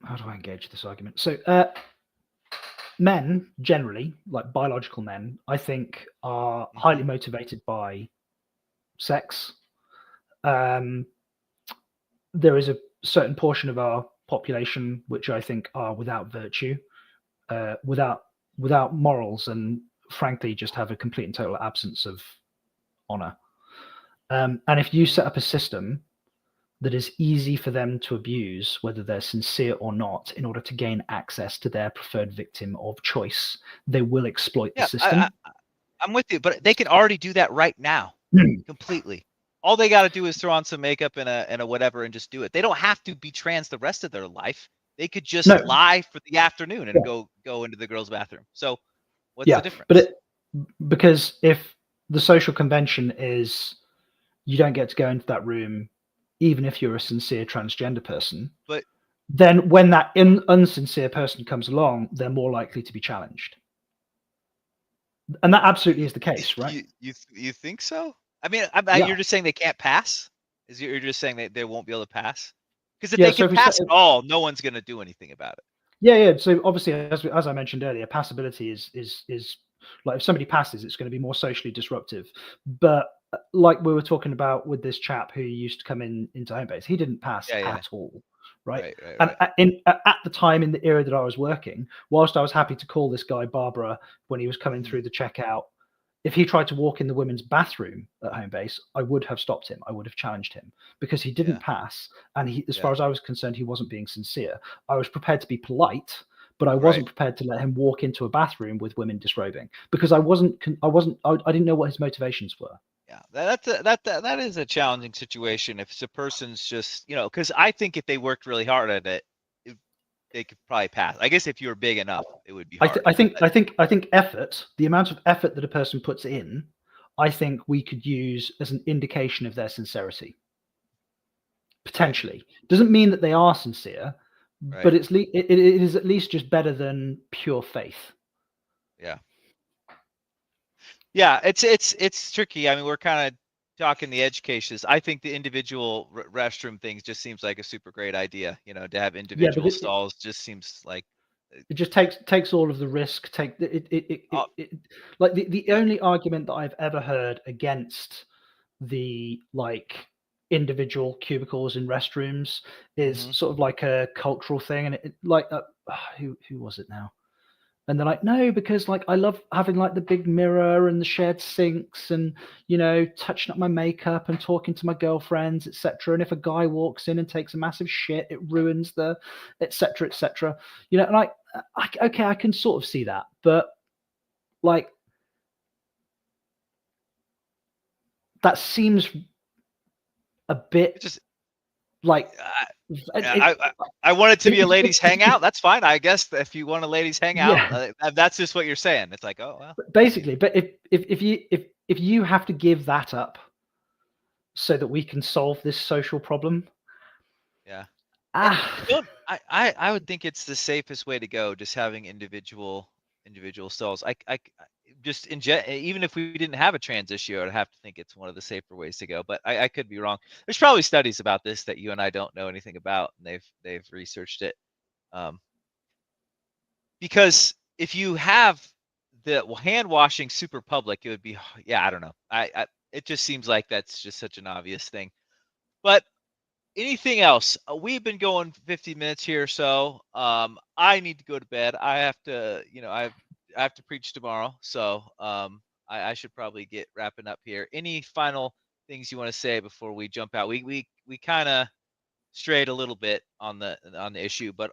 how do I engage this argument? So men generally, like biological men, I think are highly motivated by sex. There is a certain portion of our population which I think are without virtue, without morals, and frankly just have a complete and total absence of honor. And if you set up a system that is easy for them to abuse, whether they're sincere or not, in order to gain access to their preferred victim of choice, they will exploit the system. I'm with you, but they can already do that right now, completely. All they got to do is throw on some makeup and a whatever and just do it. They don't have to be trans the rest of their life. They could just lie for the afternoon and go into the girls' bathroom. So what's the difference? But because if the social convention is you don't get to go into that room even if you're a sincere transgender person. But then when that unsincere person comes along, they're more likely to be challenged. And that absolutely is the case, right? You think so? I mean, Yeah. you're just saying they can't pass? You're just saying they won't be able to pass? Because if Yeah, they so can if we pass say- at all, no one's going to do anything about it. Yeah. So obviously, as I mentioned earlier, passability is like, if somebody passes, it's going to be more socially disruptive. But like we were talking about with this chap who used to come into Homebase, he didn't pass Yeah. at all, right? Right. And at the time, in the era that I was working, whilst I was happy to call this guy Barbara when he was coming through the checkout, if he tried to walk in the women's bathroom at Homebase, I would have stopped him. I would have challenged him because he didn't pass. And he, as far as I was concerned, he wasn't being sincere. I was prepared to be polite, but I wasn't prepared to let him walk into a bathroom with women disrobing because I didn't know what his motivations were. Yeah, that is a challenging situation if it's a person's just, because I think if they worked really hard at it, they could probably pass. I guess if you were big enough, it would be hard. I think effort, the amount of effort that a person puts in, I think we could use as an indication of their sincerity. Potentially. Doesn't mean that they are sincere, but it is at least just better than pure faith. Yeah, it's tricky. I mean, we're kind of talking the edge cases. I think the individual restroom things just seems like a super great idea. To have individual stalls just seems like it just takes all of the risk. Like the only argument that I've ever heard against the individual cubicles in restrooms is sort of like a cultural thing, and who was it now? And they're like, no, because I love having the big mirror and the shared sinks and, touching up my makeup and talking to my girlfriends, etc. And if a guy walks in and takes a massive shit, it ruins the, etc., etc. And okay, I can sort of see that, but that seems a bit just I want it to be a ladies' hangout. That's fine, I guess. If you want a ladies' hangout, that's just what you're saying. It's like, oh well. Basically, but if you have to give that up so that we can solve this social problem, I would think it's the safest way to go. Just having individual stalls. I just even if we didn't have a trans issue, I'd have to think it's one of the safer ways to go. But I could be wrong. There's probably studies about this that you and I don't know anything about, and they've researched it. Because if you have the hand washing super public, it would be I don't know. It just seems like that's just such an obvious thing. But anything else? We've been going 50 minutes here, so I need to go to bed. I have to, I have to preach tomorrow, so I should probably get wrapping up here. Any final things you want to say before we jump out? We kind of strayed a little bit on the issue, but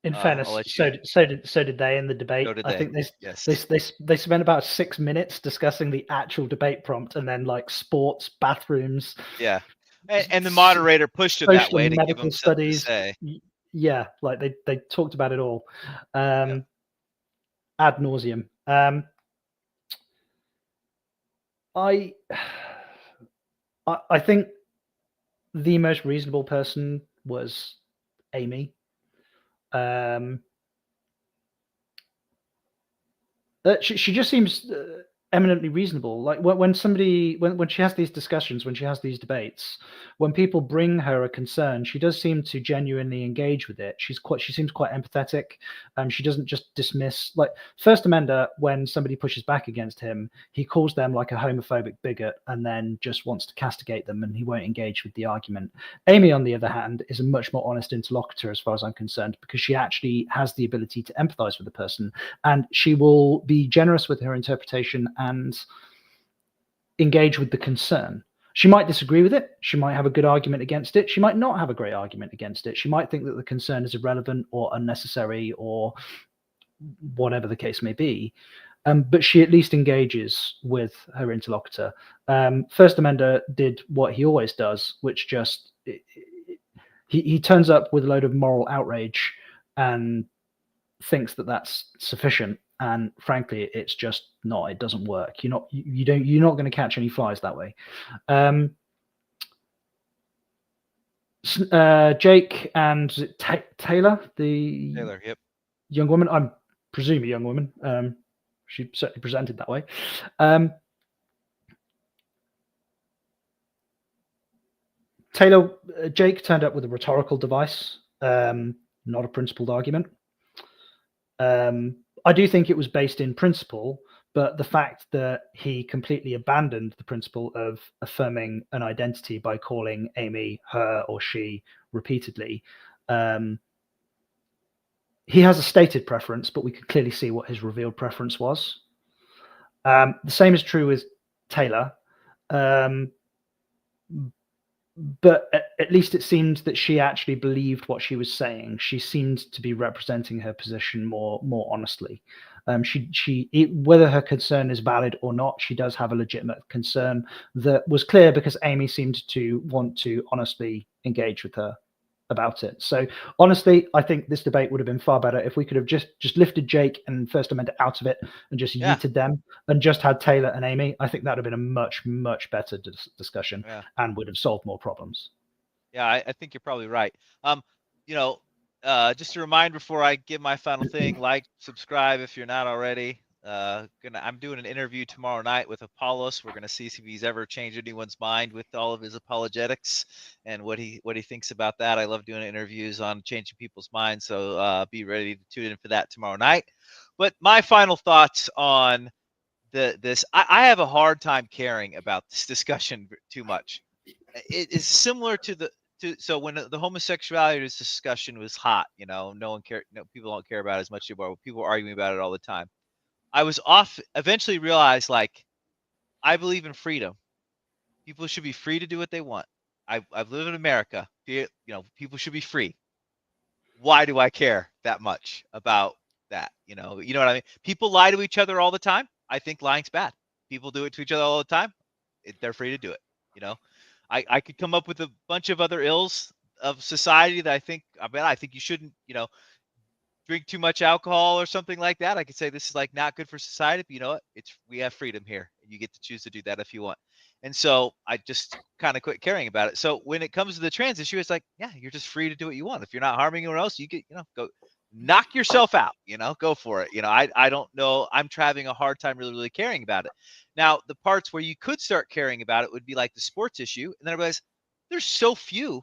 in fairness, so did they in the debate. I think they spent about 6 minutes discussing the actual debate prompt, and then sports, bathrooms. Yeah. And the moderator pushed it that way to give them something to say. Yeah, they talked about it all ad nauseum. I think the most reasonable person was Amy. She just seems eminently reasonable. When she has these discussions, when she has these debates, when people bring her a concern, she does seem to genuinely engage with it. She seems quite empathetic. She doesn't just dismiss. 1stamender, when somebody pushes back against him, he calls them a homophobic bigot and then just wants to castigate them, and he won't engage with the argument. Amy, on the other hand, is a much more honest interlocutor as far as I'm concerned, because she actually has the ability to empathize with the person, and she will be generous with her interpretation and engage with the concern. She might disagree with it. She might have a good argument against it. She might not have a great argument against it. She might think that the concern is irrelevant or unnecessary or whatever the case may be. But she at least engages with her interlocutor. 1stamender did what he always does, which just he turns up with a load of moral outrage and thinks that that's sufficient. And frankly, it's just not. It doesn't work. You're not going to catch any flies that way. Jake and Taylor, the Taylor, yep. young woman. I presume a young woman. She certainly presented that way. Jake turned up with a rhetorical device, not a principled argument. I do think it was based in principle, but the fact that he completely abandoned the principle of affirming an identity by calling Amy her or she repeatedly. He has a stated preference, but we could clearly see what his revealed preference was. The same is true with Taylor. But at least it seemed that she actually believed what she was saying. She seemed to be representing her position more honestly. Whether her concern is valid or not, she does have a legitimate concern that was clear because Amy seemed to want to honestly engage with her about it. So honestly, I think this debate would have been far better if we could have just lifted Jake and First Amendment out of it and just yeeted them and just had Taylor and Amy. I think that would have been a much better discussion and would have solved more problems. Yeah, I think you're probably right. Just a reminder before I give my final thing, like, subscribe if you're not already. I'm doing an interview tomorrow night with Apollos. We're gonna see if he's ever changed anyone's mind with all of his apologetics and what he thinks about that. I love doing interviews on changing people's minds, so be ready to tune in for that tomorrow night. But my final thoughts on this, I have a hard time caring about this discussion too much. It is similar to so when the homosexuality discussion was hot, no one cared. People don't care about it as much anymore. People are arguing about it all the time. I was eventually realized, like, I believe in freedom. People should be free to do what they want. I've lived in America. People should be free. Why do I care that much about that? You know what I mean? People lie to each other all the time. I think lying's bad. People do it to each other all the time. They're free to do it. I could come up with a bunch of other ills of society that I think you shouldn't, drink too much alcohol or something like that. I could say this is like not good for society, but you know what? We have freedom here, and you get to choose to do that if you want. And so I just kind of quit caring about it. So when it comes to the trans issue, it's like, yeah, you're just free to do what you want. If you're not harming anyone else, you get, go knock yourself out, go for it. I don't know. I'm having a hard time really caring about it. Now, the parts where you could start caring about it would be like the sports issue. And then I realized there's so few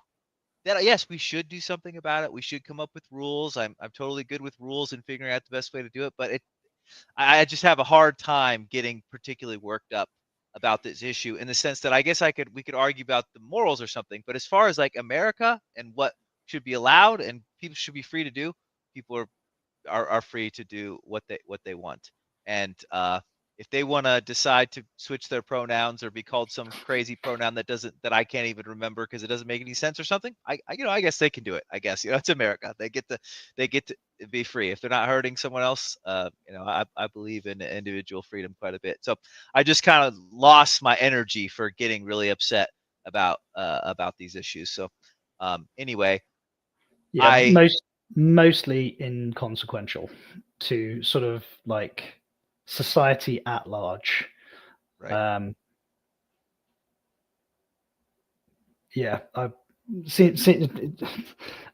that, yes, we should do something about it. We should come up with rules. I'm totally good with rules and figuring out the best way to do it. But I just have a hard time getting particularly worked up about this issue, in the sense that I guess we could argue about the morals or something. But as far as like America and what should be allowed and people should be free to do, people are free to do what they want. And if they want to decide to switch their pronouns or be called some crazy pronoun that I can't even remember because it doesn't make any sense or something, I guess they can do it. I guess it's America. They get to be free if they're not hurting someone else. I believe in individual freedom quite a bit. So I just kind of lost my energy for getting really upset about these issues. So anyway, yeah, mostly inconsequential to sort of like society at large. Right. Yeah, I've seen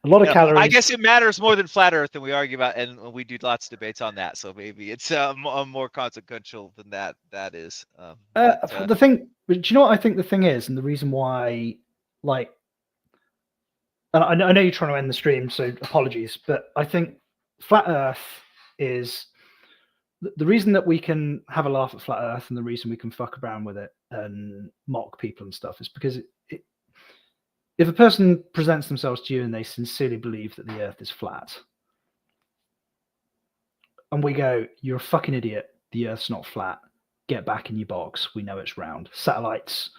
a lot of calories. I guess it matters more than flat Earth, and we argue about, and we do lots of debates on that. So maybe it's more consequential than that is. The thing, do you know what I think the thing is, and the reason why, like, and I know you're trying to end the stream, so apologies, but I think flat Earth is the reason that we can have a laugh at flat Earth, and the reason we can fuck around with it and mock people and stuff is because if a person presents themselves to you and they sincerely believe that the Earth is flat, and we go, "You're a fucking idiot. The Earth's not flat. Get back in your box. We know it's round. Satellites,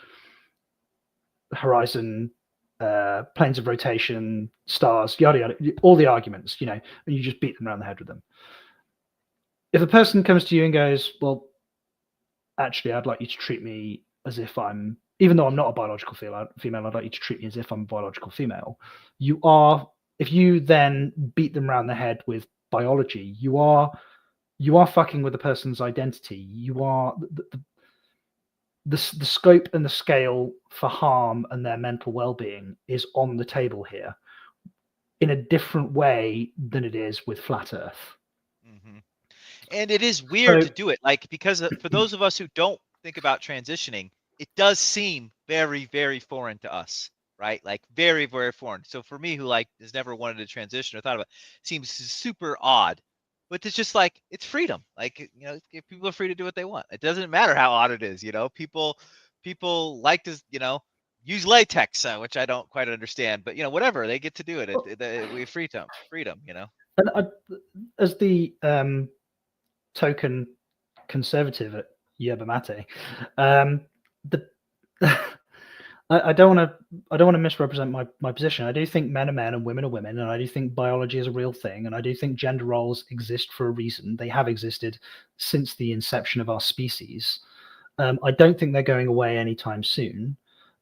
horizon, planes of rotation, stars, yada yada, all the arguments, and you just beat them around the head with them." If a person comes to you and goes, "Well, actually, I'd like you to treat me as if I'm, even though I'm not a biological female, I'd like you to treat me as if I'm a biological female," if you then beat them around the head with biology, you are fucking with the person's identity. You are the scope and the scale for harm and their mental well-being is on the table here in a different way than it is with flat Earth. Mm-hmm. And it is weird to do it, like, because for those of us who don't think about transitioning, it does seem very, very foreign to us, right? Like very, very foreign. So for me, who like has never wanted to transition or thought about it, seems super odd. But it's just like it's freedom. Like, people are free to do what they want. It doesn't matter how odd it is. People like to use latex, which I don't quite understand. But whatever, they get to do it. We have freedom. And as the token conservative at Yerba Mate, the I don't want to misrepresent my position. I do think men are men and women are women, and I do think biology is a real thing, and I do think gender roles exist for a reason. They have existed since the inception of our species. I don't think they're going away anytime soon.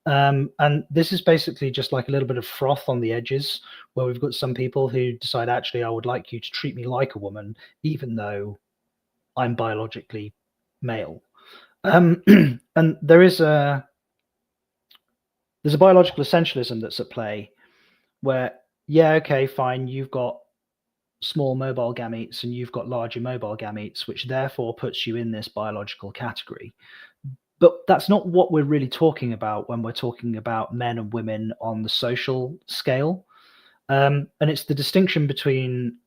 And this is basically just like a little bit of froth on the edges, where we've got some people who decide, actually, I would like you to treat me like a woman, even though I'm biologically male. And there's a biological essentialism that's at play where, yeah, okay, fine, you've got small mobile gametes and you've got large immobile gametes, which therefore puts you in this biological category. But that's not what we're really talking about when we're talking about men and women on the social scale. And it's the distinction between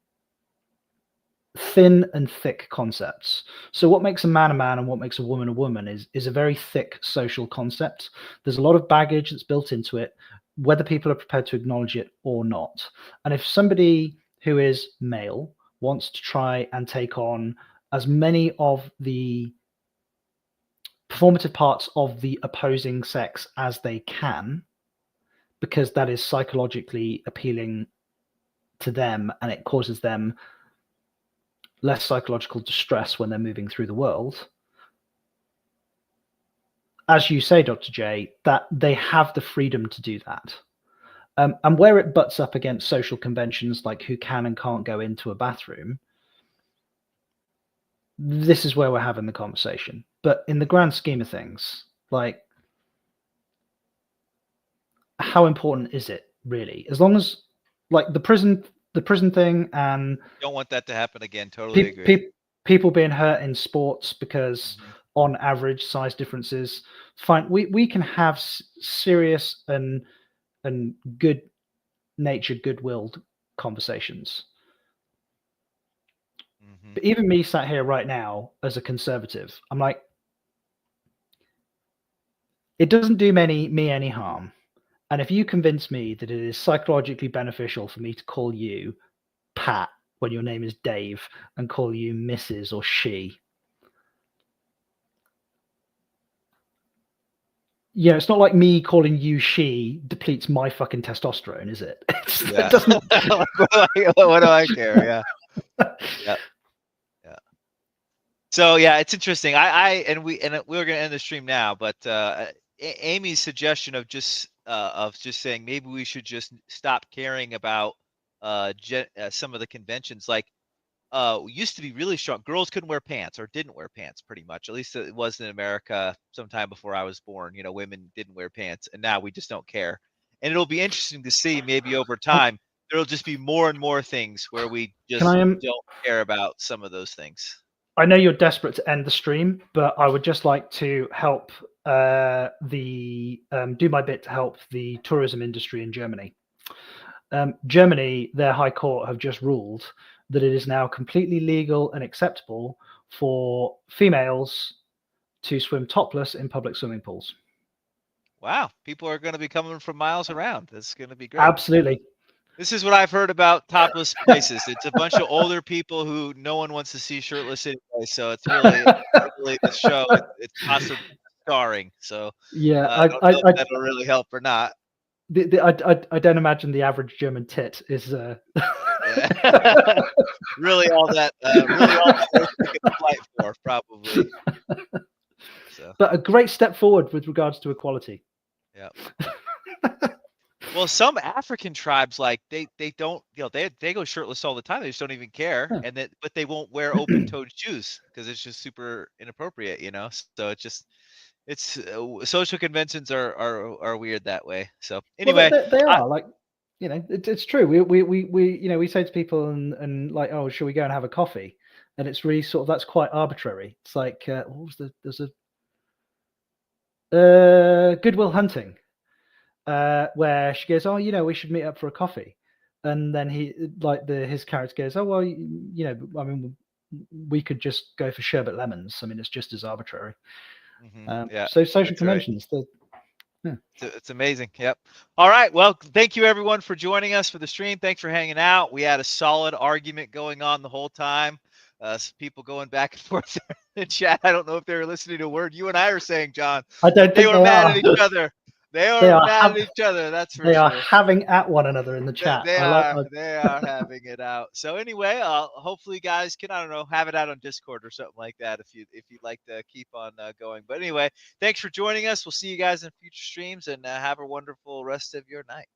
thin and thick concepts. So what makes a man and what makes a woman is a very thick social concept. There's a lot of baggage that's built into it, whether people are prepared to acknowledge it or not. And if somebody who is male wants to try and take on as many of the performative parts of the opposing sex as they can, because that is psychologically appealing to them and it causes them less psychological distress when they're moving through the world, as you say, Dr. J, that they have the freedom to do that. And where it butts up against social conventions like who can and can't go into a bathroom, this is where we're having the conversation. But in the grand scheme of things, like, how important is it really? As long as, like, the prison thing, and don't want that to happen again. Totally agree. People being hurt in sports because on average size differences, fine. We can have serious and good natured, good-willed conversations. But even me sat here right now as a conservative, I'm like, it doesn't do me any harm. And if you convince me that it is psychologically beneficial for me to call you Pat when your name is Dave and call you Mrs. or she, it's not like me calling you she depletes my fucking testosterone, is it? Yeah. It doesn't... what do I care? Yeah. Yeah. Yeah. So yeah, it's interesting. We're going to end the stream now, but Amy's suggestion of just saying maybe we should just stop caring about some of the conventions, like used to be really strong. Girls couldn't wear pants or didn't wear pants, pretty much. At least it was in America sometime before I was born. Women didn't wear pants, and now we just don't care. And it'll be interesting to see, maybe over time there'll just be more and more things where we just don't care about some of those things. I know you're desperate to end the stream, but I would just like to help do my bit to help the tourism industry in Germany. Germany, their high court have just ruled that it is now completely legal and acceptable for females to swim topless in public swimming pools. Wow, people are going to be coming from miles around. This is going to be great. Absolutely. This is what I've heard about topless places. It's a bunch of older people who no one wants to see shirtless anyway. So it's really this show. It's possibly starring. So yeah, I don't know if that'll really help or not. I don't imagine the average German tit is really all that worth taking a flight for, probably. So. But a great step forward with regards to equality. Yeah. Well, some African tribes, like they don't, they go shirtless all the time. They just don't even care, but they won't wear open-toed shoes because it's just super inappropriate, So it's just, It's social conventions are weird that way. So Well, anyway, they are like, it's true. We say to people and like, oh, shall we go and have a coffee? And it's really sort of, that's quite arbitrary. It's like, what was there's a Goodwill Hunting, where she goes, oh, we should meet up for a coffee. And then his character goes, oh, well, I mean, we could just go for sherbet lemons. I mean, it's just as arbitrary. Yeah, So social that's right. conventions, yeah. It's amazing. Yep. All right. Well, thank you everyone for joining us for the stream. Thanks for hanging out. We had a solid argument going on the whole time. Some people going back and forth in chat. I don't know if they were listening to a word you and I were saying, John. I don't They think were they mad are. at each other. They They are are mad at each other. That's for They are sure. having at one another in the chat. They I like. are. They are having it out. So anyway, hopefully you guys can, I don't know, have it out on Discord or something like that if you'd like to keep on going. But anyway, thanks for joining us. We'll see you guys in future streams and have a wonderful rest of your night.